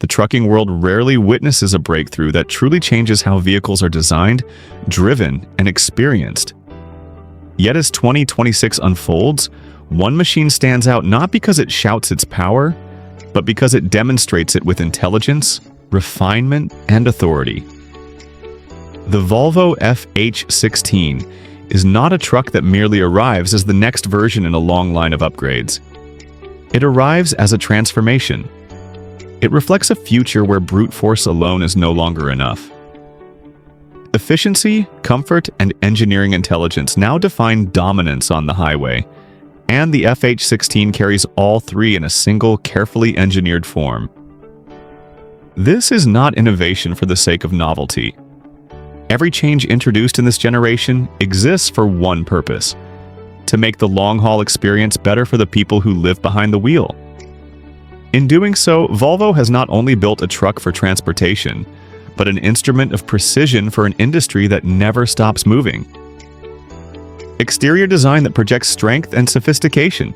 The trucking world rarely witnesses a breakthrough that truly changes how vehicles are designed, driven, and experienced. Yet as 2026 unfolds, one machine stands out not because it shouts its power, but because it demonstrates it with intelligence, refinement, and authority. The Volvo FH16 is not a truck that merely arrives as the next version in a long line of upgrades. It arrives as a transformation. It reflects a future where brute force alone is no longer enough. Efficiency, comfort, and engineering intelligence now define dominance on the highway, and the FH16 carries all three in a single, carefully engineered form. This is not innovation for the sake of novelty. Every change introduced in this generation exists for one purpose: to make the long-haul experience better for the people who live behind the wheel. In doing so, Volvo has not only built a truck for transportation, but an instrument of precision for an industry that never stops moving. Exterior design that projects strength and sophistication.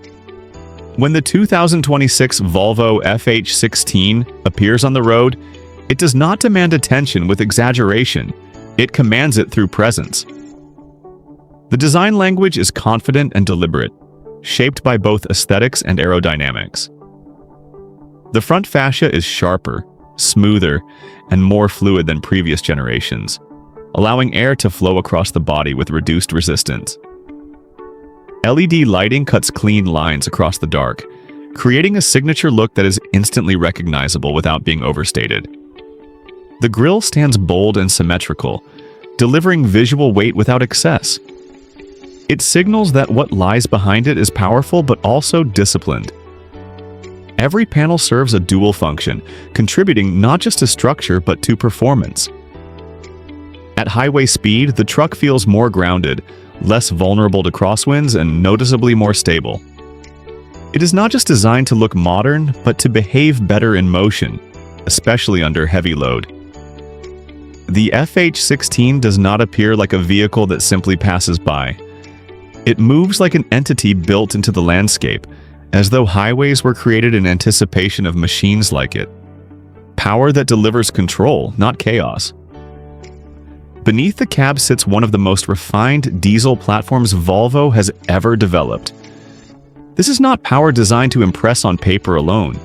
When the 2026 Volvo FH16 appears on the road, it does not demand attention with exaggeration. It commands it through presence. The design language is confident and deliberate, shaped by both aesthetics and aerodynamics. The front fascia is sharper, smoother, and more fluid than previous generations, allowing air to flow across the body with reduced resistance. LED lighting cuts clean lines across the dark, creating a signature look that is instantly recognizable without being overstated. The grille stands bold and symmetrical, delivering visual weight without excess. It signals that what lies behind it is powerful but also disciplined. Every panel serves a dual function, contributing not just to structure but to performance. At highway speed, the truck feels more grounded, less vulnerable to crosswinds, and noticeably more stable. It is not just designed to look modern, but to behave better in motion, especially under heavy load. The FH16 does not appear like a vehicle that simply passes by. It moves like an entity built into the landscape, as though highways were created in anticipation of machines like it. Power that delivers control, not chaos. Beneath the cab sits one of the most refined diesel platforms Volvo has ever developed. This is not power designed to impress on paper alone.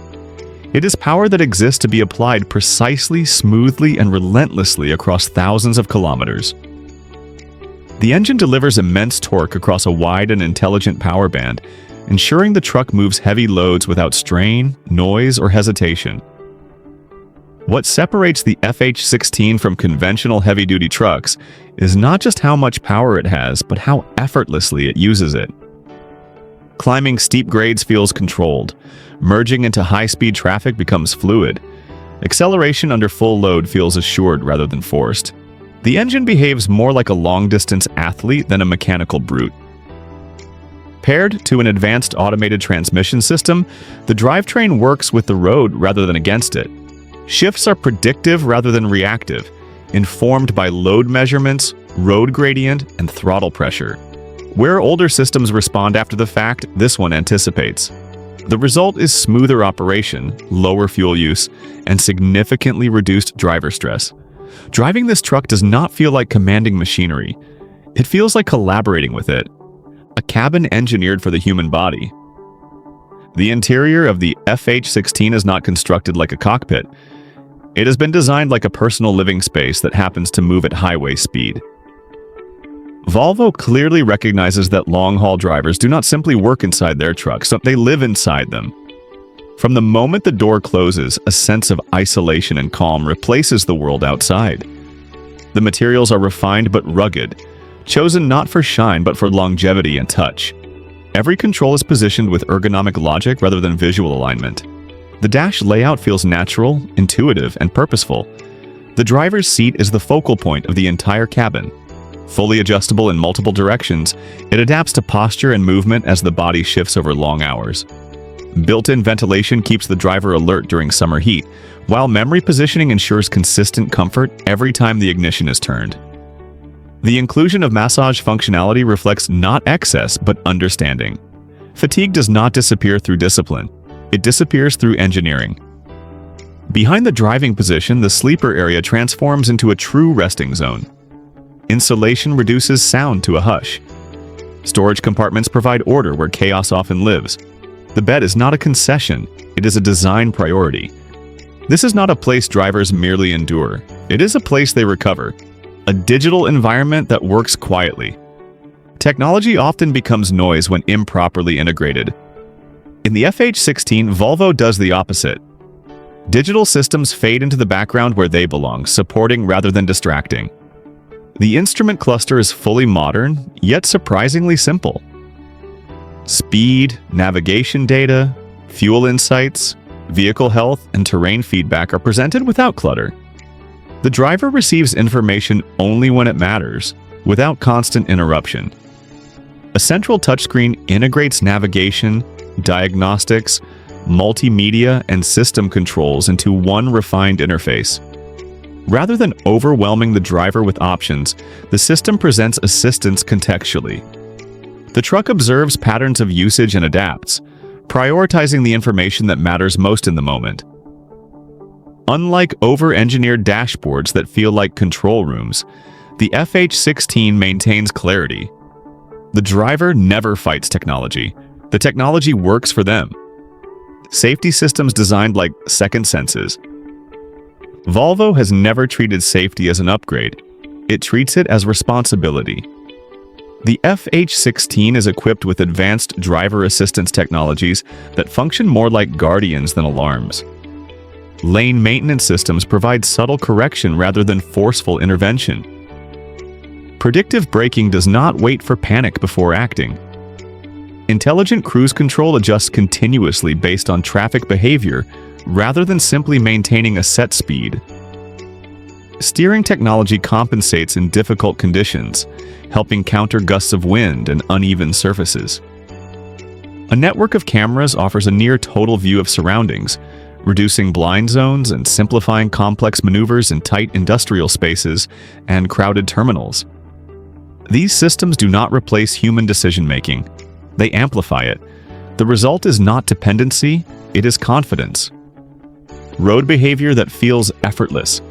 It is power that exists to be applied precisely, smoothly, and relentlessly across thousands of kilometers. The engine delivers immense torque across a wide and intelligent power band, ensuring the truck moves heavy loads without strain, noise, or hesitation. What separates the FH16 from conventional heavy-duty trucks is not just how much power it has, but how effortlessly it uses it. Climbing steep grades feels controlled. Merging into high-speed traffic becomes fluid. Acceleration under full load feels assured rather than forced. The engine behaves more like a long-distance athlete than a mechanical brute. Paired to an advanced automated transmission system, the drivetrain works with the road rather than against it. Shifts are predictive rather than reactive, informed by load measurements, road gradient, and throttle pressure. Where older systems respond after the fact, this one anticipates. The result is smoother operation, lower fuel use, and significantly reduced driver stress. Driving this truck does not feel like commanding machinery. It feels like collaborating with it. A cabin engineered for the human body. The interior of the FH16 is not constructed like a cockpit. It has been designed like a personal living space that happens to move at highway speed. Volvo clearly recognizes that long-haul drivers do not simply work inside their trucks, they live inside them. From the moment the door closes, a sense of isolation and calm replaces the world outside. The materials are refined but rugged, chosen not for shine but for longevity and touch. Every control is positioned with ergonomic logic rather than visual alignment. The dash layout feels natural, intuitive, and purposeful. The driver's seat is the focal point of the entire cabin. Fully adjustable in multiple directions, it adapts to posture and movement as the body shifts over long hours. Built-in ventilation keeps the driver alert during summer heat, while memory positioning ensures consistent comfort every time the ignition is turned. The inclusion of massage functionality reflects not excess, but understanding. Fatigue does not disappear through discipline. It disappears through engineering. Behind the driving position, the sleeper area transforms into a true resting zone. Insulation reduces sound to a hush. Storage compartments provide order where chaos often lives. The bed is not a concession, it is a design priority. This is not a place drivers merely endure. It is a place they recover. A digital environment that works quietly. Technology often becomes noise when improperly integrated. In the FH16, Volvo does the opposite. Digital systems fade into the background where they belong, supporting rather than distracting. The instrument cluster is fully modern, yet surprisingly simple. Speed, navigation data, fuel insights, vehicle health, and terrain feedback are presented without clutter. The driver receives information only when it matters, without constant interruption. A central touchscreen integrates navigation, diagnostics, multimedia, and system controls into one refined interface. Rather than overwhelming the driver with options, the system presents assistance contextually. The truck observes patterns of usage and adapts, prioritizing the information that matters most in the moment. Unlike over-engineered dashboards that feel like control rooms, the FH16 maintains clarity. The driver never fights technology. The technology works for them. Safety systems designed like second senses. Volvo has never treated safety as an upgrade. It treats it as responsibility. The FH16 is equipped with advanced driver assistance technologies that function more like guardians than alarms. Lane maintenance systems provide subtle correction rather than forceful intervention. Predictive braking does not wait for panic before acting. Intelligent cruise control adjusts continuously based on traffic behavior rather than simply maintaining a set speed. Steering technology compensates in difficult conditions, helping counter gusts of wind and uneven surfaces. A network of cameras offers a near-total view of surroundings, reducing blind zones and simplifying complex maneuvers in tight industrial spaces and crowded terminals. These systems do not replace human decision-making. They amplify it. The result is not dependency, it is confidence. Road behavior that feels effortless.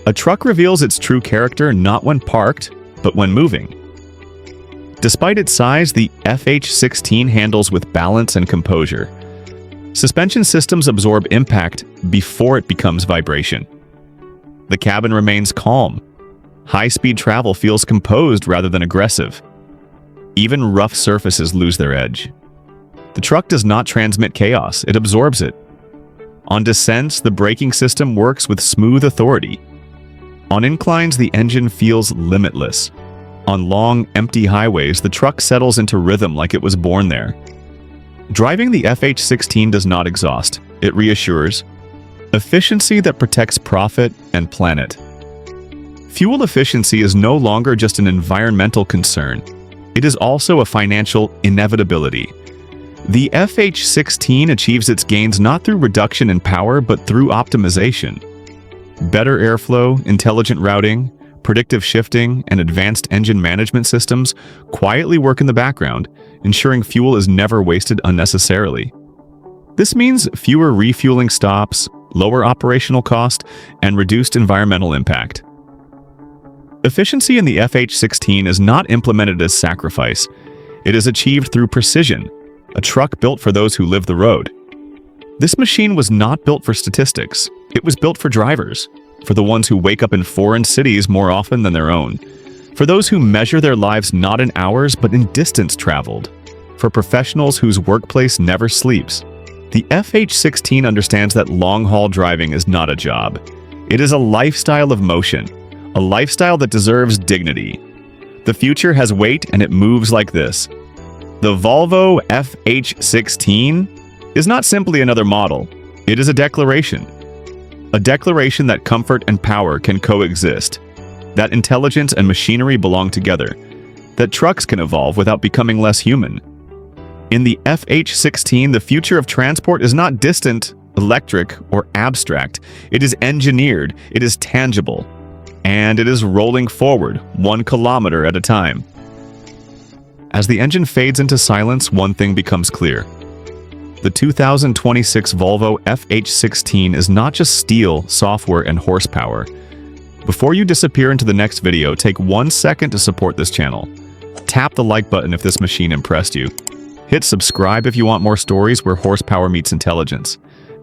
A truck reveals its true character not when parked, but when moving. Despite its size, the FH16 handles with balance and composure. Suspension systems absorb impact before it becomes vibration. The cabin remains calm. High-speed travel feels composed rather than aggressive. Even rough surfaces lose their edge. The truck does not transmit chaos, it absorbs it. On descents, the braking system works with smooth authority. On inclines, the engine feels limitless. On long, empty highways, the truck settles into rhythm like it was born there. Driving the FH16 does not exhaust, it reassures. Efficiency that protects profit and planet. Fuel efficiency is no longer just an environmental concern. It is also a financial inevitability. The FH16 achieves its gains not through reduction in power, but through optimization. Better airflow, intelligent routing, predictive shifting, and advanced engine management systems quietly work in the background, ensuring fuel is never wasted unnecessarily. This means fewer refueling stops, lower operational cost, and reduced environmental impact. Efficiency in the FH16 is not implemented as sacrifice. It is achieved through precision, a truck built for those who live the road. This machine was not built for statistics. It was built for drivers, for the ones who wake up in foreign cities more often than their own, for those who measure their lives not in hours but in distance traveled, for professionals whose workplace never sleeps. The FH16 understands that long-haul driving is not a job. It is a lifestyle of motion, a lifestyle that deserves dignity. The future has weight and it moves like this. The Volvo FH16 is not simply another model. It is a declaration. A declaration that comfort and power can coexist, that intelligence and machinery belong together, that trucks can evolve without becoming less human. In the FH16, the future of transport is not distant, electric, or abstract. It is engineered, it is tangible, and it is rolling forward 1 kilometer at a time. As the engine fades into silence, one thing becomes clear. The 2026 Volvo FH16 is not just steel, software, and horsepower. Before you disappear into the next video, take 1 second to support this channel. Tap the like button if this machine impressed you. Hit subscribe if you want more stories where horsepower meets intelligence.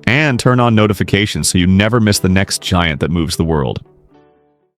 And turn on notifications so you never miss the next giant that moves the world.